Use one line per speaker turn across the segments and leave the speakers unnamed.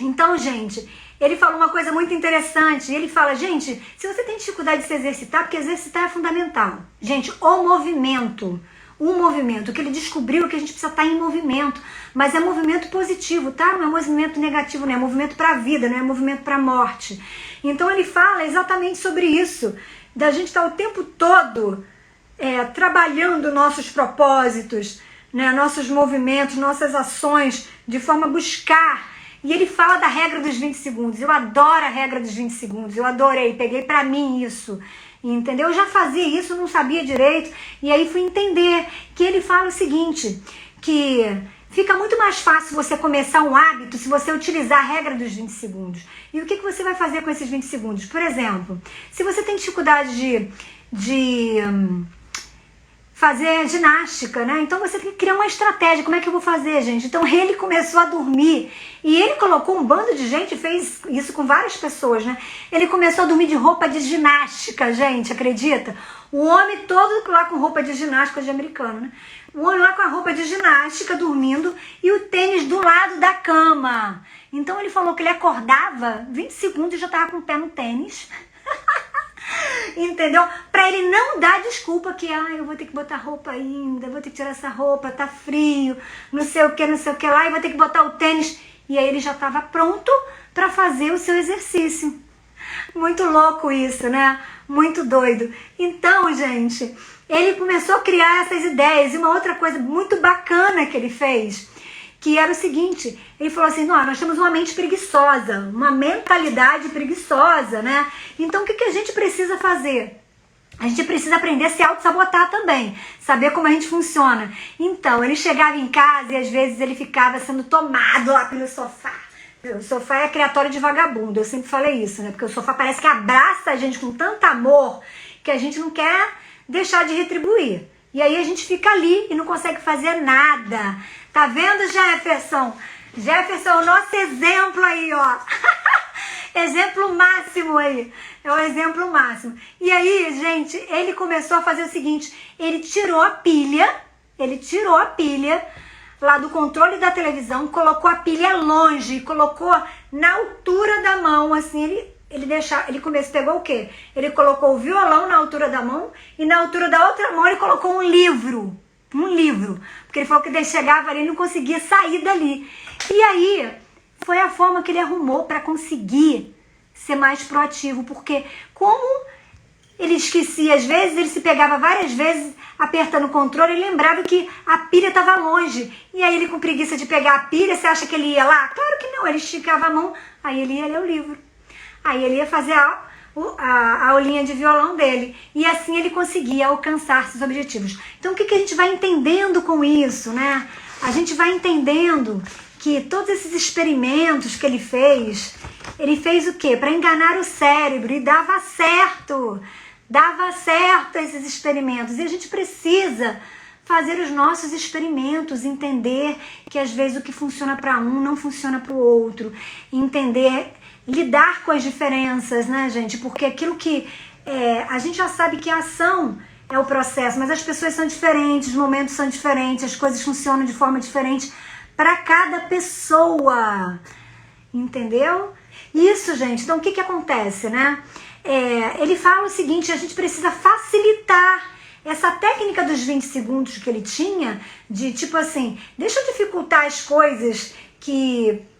Então, gente, ele falou uma coisa muito interessante. Ele fala, gente, se você tem dificuldade de se exercitar, porque exercitar é fundamental. Gente, o movimento, que ele descobriu que a gente precisa estar em movimento, mas é movimento positivo, tá? Não é movimento negativo, não é movimento para a vida, não é movimento para a morte. Então ele fala exatamente sobre isso, da gente estar o tempo todo trabalhando nossos propósitos, né? Nossos movimentos, nossas ações, de forma a buscar. E ele fala da regra dos 20 segundos. Eu adoro a regra dos 20 segundos, eu adorei, peguei pra mim isso. Entendeu? Eu já fazia isso, não sabia direito, e aí fui entender que ele fala o seguinte, que fica muito mais fácil você começar um hábito se você utilizar a regra dos 20 segundos. E o que você vai fazer com esses 20 segundos? Por exemplo, se você tem dificuldade de fazer ginástica, né? Então você tem que criar uma estratégia. Como é que eu vou fazer, gente? Então ele começou a dormir e ele colocou um bando de gente, fez isso com várias pessoas, né? Ele começou a dormir de roupa de ginástica, gente, acredita? O homem todo lá com roupa de ginástica de americano, né? O homem lá com a roupa de ginástica dormindo e o tênis do lado da cama. Então ele falou que ele acordava 20 segundos e já estava com o pé no tênis. Entendeu? Pra ele não dar desculpa que eu vou ter que botar roupa ainda, vou ter que tirar essa roupa, tá frio, não sei o que lá, e vou ter que botar o tênis. E aí ele já estava pronto para fazer o seu exercício. Muito louco isso, né? Muito doido. Então, gente, ele começou a criar essas ideias. E uma outra coisa muito bacana que ele fez, que era o seguinte, ele falou assim, nós temos uma mente preguiçosa, uma mentalidade preguiçosa, né? Então o que a gente precisa fazer? A gente precisa aprender a se auto-sabotar também, saber como a gente funciona. Então, ele chegava em casa e às vezes ele ficava sendo tomado lá pelo sofá. O sofá é criatório de vagabundo, eu sempre falei isso, né? Porque o sofá parece que abraça a gente com tanto amor que a gente não quer deixar de retribuir. E aí a gente fica ali e não consegue fazer nada. Tá vendo, Jefferson? Jefferson é o nosso exemplo aí, ó. Exemplo máximo aí. É o exemplo máximo. E aí, gente, ele começou a fazer o seguinte. Ele tirou a pilha lá do controle da televisão, colocou a pilha longe, colocou na altura da mão, assim, ele pegou o quê? Ele colocou o violão na altura da mão e na altura da outra mão ele colocou um livro, porque ele falou que ele chegava ali e não conseguia sair dali. E aí foi a forma que ele arrumou para conseguir ser mais proativo, porque como ele esquecia às vezes, ele se pegava várias vezes apertando o controle e lembrava que a pilha estava longe. E aí ele com preguiça de pegar a pilha, você acha que ele ia lá? Claro que não, ele esticava a mão, aí ele ia ler o livro. Aí ele ia fazer a aulinha de violão dele. E assim ele conseguia alcançar seus objetivos. Então o que a gente vai entendendo com isso, né? A gente vai entendendo que todos esses experimentos que ele fez o quê? Para enganar o cérebro, e dava certo esses experimentos. E a gente precisa fazer os nossos experimentos, entender que às vezes o que funciona para um não funciona para o outro, entender, lidar com as diferenças, né, gente? Porque aquilo que a gente já sabe que a ação é o processo, mas as pessoas são diferentes, os momentos são diferentes, as coisas funcionam de forma diferente para cada pessoa, entendeu? Isso, gente. Então, o que acontece, né? Ele fala o seguinte, a gente precisa facilitar essa técnica dos 20 segundos que ele tinha, de tipo assim, deixa eu dificultar as coisas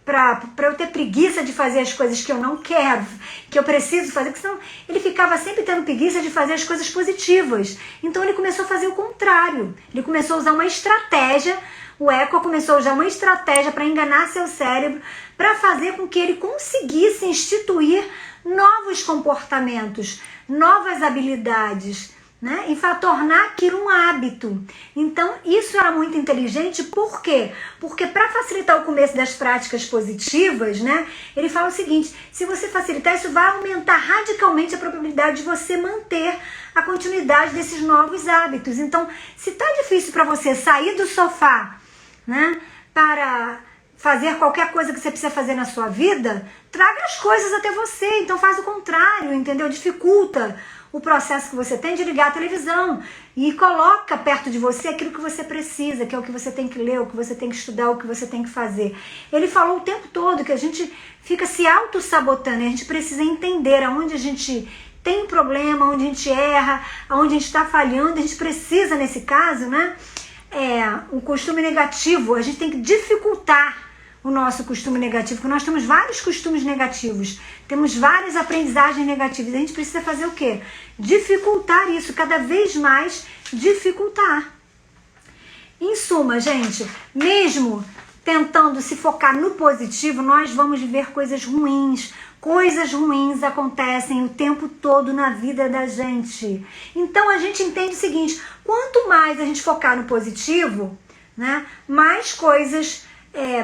pra eu ter preguiça de fazer as coisas que eu não quero, que eu preciso fazer, porque senão ele ficava sempre tendo preguiça de fazer as coisas positivas. Então ele começou a fazer o contrário, ele começou a usar uma estratégia. O Eco começou a usar uma estratégia para enganar seu cérebro, para fazer com que ele conseguisse instituir novos comportamentos, novas habilidades, né? E para tornar aquilo um hábito. Então, isso era muito inteligente, por quê? Porque para facilitar o começo das práticas positivas, né? Ele fala o seguinte, se você facilitar, isso vai aumentar radicalmente a probabilidade de você manter a continuidade desses novos hábitos. Então, se tá difícil para você sair do sofá, né, para fazer qualquer coisa que você precisa fazer na sua vida, traga as coisas até você. Então faz o contrário, entendeu? Dificulta o processo que você tem de ligar a televisão e coloca perto de você aquilo que você precisa, que é o que você tem que ler, o que você tem que estudar, o que você tem que fazer. Ele falou o tempo todo que a gente fica se auto-sabotando e a gente precisa entender aonde a gente tem problema, onde a gente erra, aonde a gente está falhando. A gente precisa, nesse caso, né, um costume negativo, a gente tem que dificultar o nosso costume negativo, porque nós temos vários costumes negativos, temos várias aprendizagens negativas. A gente precisa fazer o quê? Dificultar isso, cada vez mais dificultar. Em suma, gente, mesmo tentando se focar no positivo, nós vamos viver coisas ruins. Coisas ruins acontecem o tempo todo na vida da gente. Então a gente entende o seguinte: quanto mais a gente focar no positivo, né, mais coisas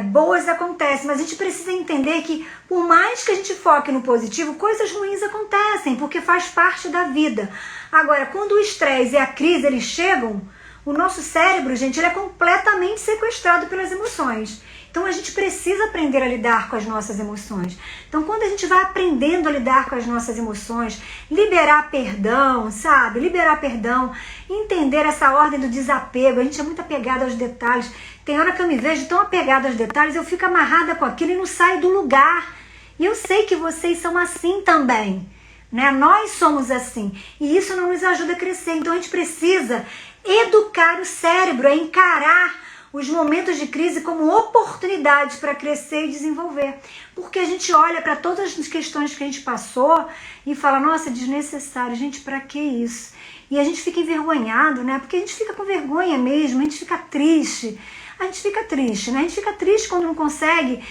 boas acontecem. Mas a gente precisa entender que por mais que a gente foque no positivo, coisas ruins acontecem, porque faz parte da vida. Agora, quando o estresse e a crise eles chegam, o nosso cérebro, gente, ele é completamente sequestrado pelas emoções. Então a gente precisa aprender a lidar com as nossas emoções. Então quando a gente vai aprendendo a lidar com as nossas emoções, liberar perdão, sabe? Liberar perdão, entender essa ordem do desapego. A gente é muito apegada aos detalhes. Tem hora que eu me vejo tão apegada aos detalhes, eu fico amarrada com aquilo e não saio do lugar. E eu sei que vocês são assim também, né? Nós somos assim. E isso não nos ajuda a crescer. Então a gente precisa educar o cérebro, encarar os momentos de crise como oportunidades para crescer e desenvolver. Porque a gente olha para todas as questões que a gente passou e fala, nossa, desnecessário, gente, para que isso? E a gente fica envergonhado, né? Porque a gente fica com vergonha mesmo, a gente fica triste. A gente fica triste, né? A gente fica triste quando não consegue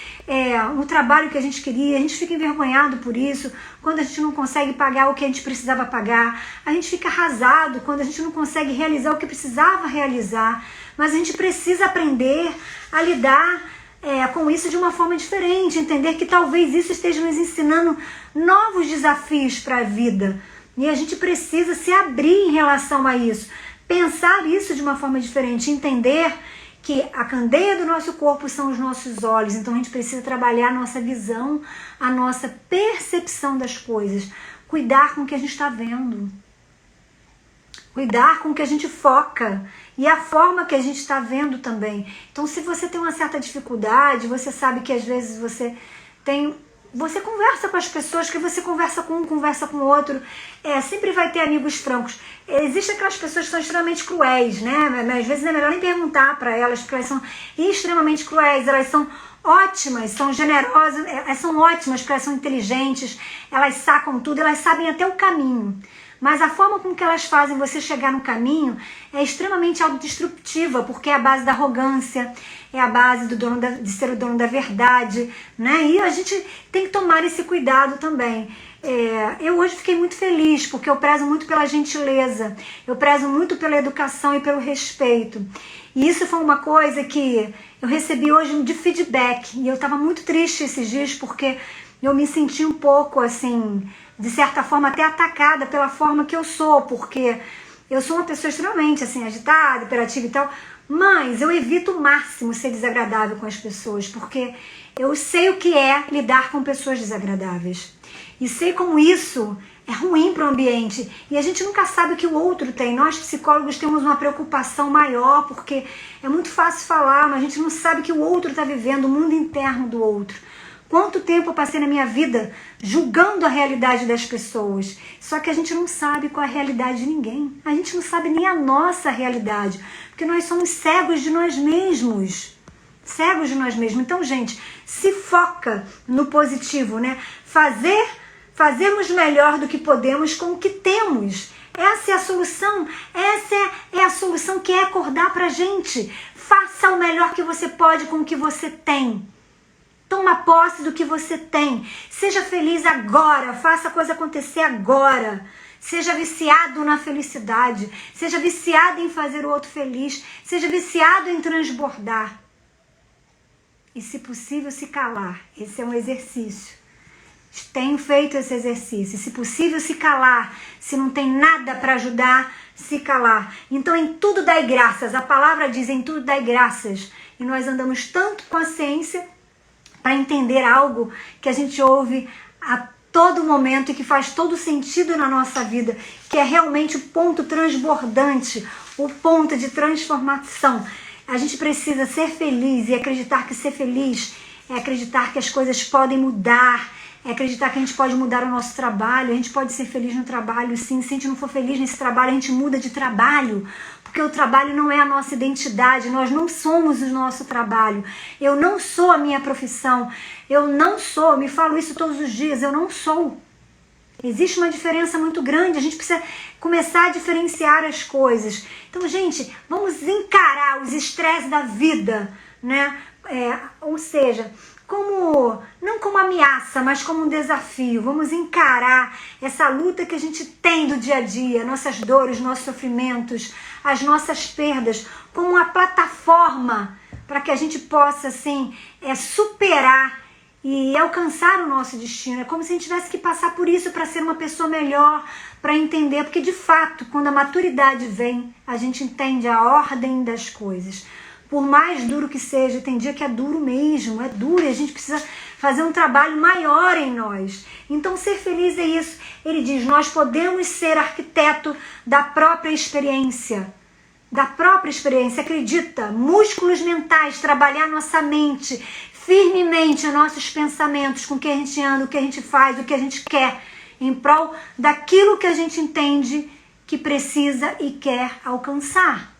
o trabalho que a gente queria, a gente fica envergonhado por isso, quando a gente não consegue pagar o que a gente precisava pagar, a gente fica arrasado quando a gente não consegue realizar o que precisava realizar. Mas a gente precisa aprender a lidar com isso de uma forma diferente, entender que talvez isso esteja nos ensinando novos desafios para a vida. E a gente precisa se abrir em relação a isso, pensar isso de uma forma diferente, entender que a candeia do nosso corpo são os nossos olhos. Então a gente precisa trabalhar a nossa visão, a nossa percepção das coisas, cuidar com o que a gente está vendo, cuidar com o que a gente foca e a forma que a gente está vendo também. Então se você tem uma certa dificuldade, você sabe que às vezes você conversa com as pessoas, que você conversa com um, conversa com o outro, sempre vai ter amigos francos. Existem aquelas pessoas que são extremamente cruéis, né? Às vezes é melhor nem perguntar para elas, porque elas são extremamente cruéis, elas são ótimas, são generosas, elas são ótimas porque elas são inteligentes, elas sacam tudo, elas sabem até o caminho. Mas a forma com que elas fazem você chegar no caminho é extremamente autodestrutiva, porque é a base da arrogância, é a base de ser o dono da verdade, né? E a gente tem que tomar esse cuidado também. Eu hoje fiquei muito feliz, porque eu prezo muito pela gentileza, eu prezo muito pela educação e pelo respeito. E isso foi uma coisa que eu recebi hoje de feedback, e eu estava muito triste esses dias, porque eu me senti um pouco assim, de certa forma até atacada pela forma que eu sou, porque eu sou uma pessoa extremamente assim, agitada, hiperativa e tal, mas eu evito o máximo ser desagradável com as pessoas, porque eu sei o que é lidar com pessoas desagradáveis. E sei como isso é ruim para o ambiente. E a gente nunca sabe o que o outro tem. Nós, psicólogos, temos uma preocupação maior, porque é muito fácil falar, mas a gente não sabe o que o outro está vivendo, o mundo interno do outro. Quanto tempo eu passei na minha vida julgando a realidade das pessoas. Só que a gente não sabe qual é a realidade de ninguém. A gente não sabe nem a nossa realidade. Porque nós somos cegos de nós mesmos. Cegos de nós mesmos. Então, gente, se foca no positivo, né? Fazermos melhor do que podemos com o que temos. Essa é a solução. Essa é a solução que é acordar pra gente. Faça o melhor que você pode com o que você tem. Toma posse do que você tem. Seja feliz agora. Faça a coisa acontecer agora. Seja viciado na felicidade. Seja viciado em fazer o outro feliz. Seja viciado em transbordar. E, se possível, se calar. Esse é um exercício. Tenho feito esse exercício. Se possível, se calar. Se não tem nada para ajudar, se calar. Então, em tudo dai graças. A palavra diz, em tudo dai graças. E nós andamos tanto com a ciência para entender algo que a gente ouve a todo momento e que faz todo sentido na nossa vida, que é realmente o ponto transbordante, o ponto de transformação. A gente precisa ser feliz e acreditar que ser feliz é acreditar que as coisas podem mudar, é acreditar que a gente pode mudar o nosso trabalho, a gente pode ser feliz no trabalho, sim. Se a gente não for feliz nesse trabalho, a gente muda de trabalho, porque o trabalho não é a nossa identidade, nós não somos o nosso trabalho. Eu não sou a minha profissão, eu não sou, me falo isso todos os dias, eu não sou. Existe uma diferença muito grande, a gente precisa começar a diferenciar as coisas. Então, gente, vamos encarar os estresses da vida, né? Ou seja, não como ameaça, mas como um desafio. Vamos encarar essa luta que a gente tem do dia a dia, nossas dores, nossos sofrimentos, as nossas perdas, como uma plataforma para que a gente possa, assim, superar e alcançar o nosso destino. É como se a gente tivesse que passar por isso para ser uma pessoa melhor, para entender, porque de fato, quando a maturidade vem, a gente entende a ordem das coisas. Por mais duro que seja, tem dia que é duro mesmo, é duro, e a gente precisa fazer um trabalho maior em nós. Então, ser feliz é isso. Ele diz, nós podemos ser arquiteto da própria experiência. Da própria experiência, acredita, músculos mentais, trabalhar nossa mente, firmemente nossos pensamentos, com o que a gente anda, o que a gente faz, o que a gente quer, em prol daquilo que a gente entende que precisa e quer alcançar.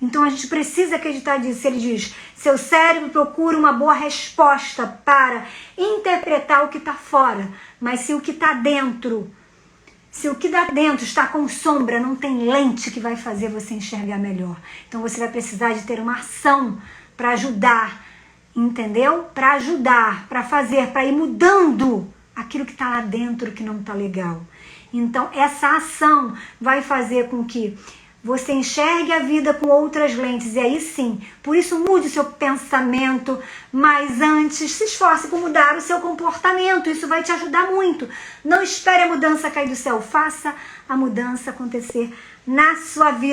Então a gente precisa acreditar nisso. Ele diz, seu cérebro procura uma boa resposta para interpretar o que está fora, mas se o que está dentro, se o que está dentro está com sombra, não tem lente que vai fazer você enxergar melhor. Então você vai precisar de ter uma ação para ajudar, entendeu? Para ajudar, para fazer, para ir mudando aquilo que está lá dentro que não está legal. Então essa ação vai fazer com que você enxergue a vida com outras lentes, e aí sim, por isso mude o seu pensamento, mas antes se esforce por mudar o seu comportamento, isso vai te ajudar muito. Não espere a mudança cair do céu, faça a mudança acontecer na sua vida.